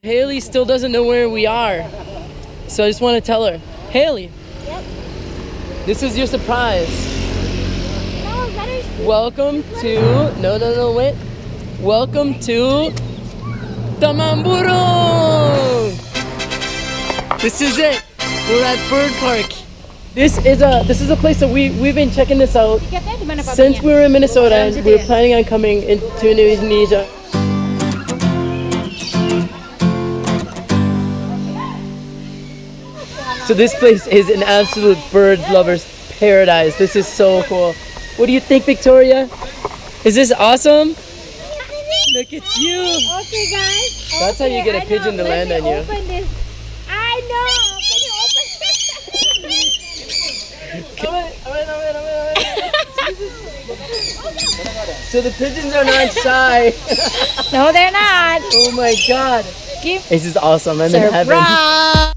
Haley still doesn't know where we are, so I just want to tell her. Haley, Yep. this is your surprise. No, better. Welcome to, no, wait. Welcome to Taman Burung. This is it. We're at Bird Park. This is a place that we've been checking this out since we were in Minnesota, and we were planning on coming into Indonesia. So this place is an absolute bird lover's paradise. This is so cool. What do you think, Victoria? Is this awesome? Look at you. Okay, guys. That's how you get a pigeon to land on you. Open this. I know. Can you open this? So the pigeons are not shy. No, they're not. Oh my god. This is awesome. I'm in heaven. Surprise.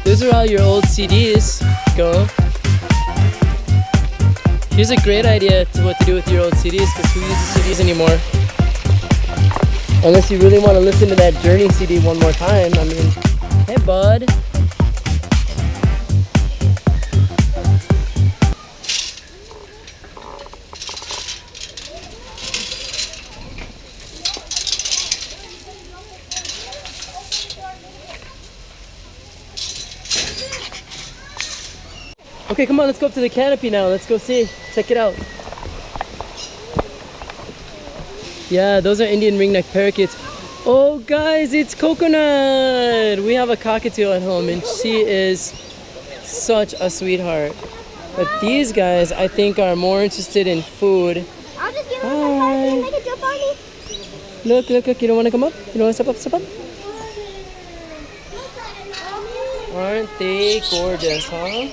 Those are all your old CDs. Go. Here's a great idea to what to do with your old CDs, because who uses CDs anymore? Unless you really want to listen to that Journey CD one more time. I mean, hey bud. Okay, come on, let's go up to the canopy now. Let's go see. Check it out. Yeah, those are Indian ringneck parakeets. Oh, guys, it's Coconut. We have a cockatiel at home, and she is such a sweetheart. But these guys, I think, are more interested in food. I'll just give her some fun and make a jump on me. Look. You don't want to come up? You don't want to step up? Aren't they gorgeous, huh?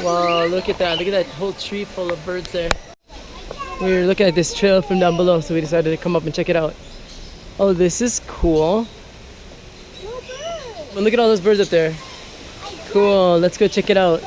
Wow, look at that. Look at that whole tree full of birds there. We were looking at this trail from down below, so we decided to come up and check it out. Oh, this is cool. Well, look at all those birds up there. Cool, let's go check it out.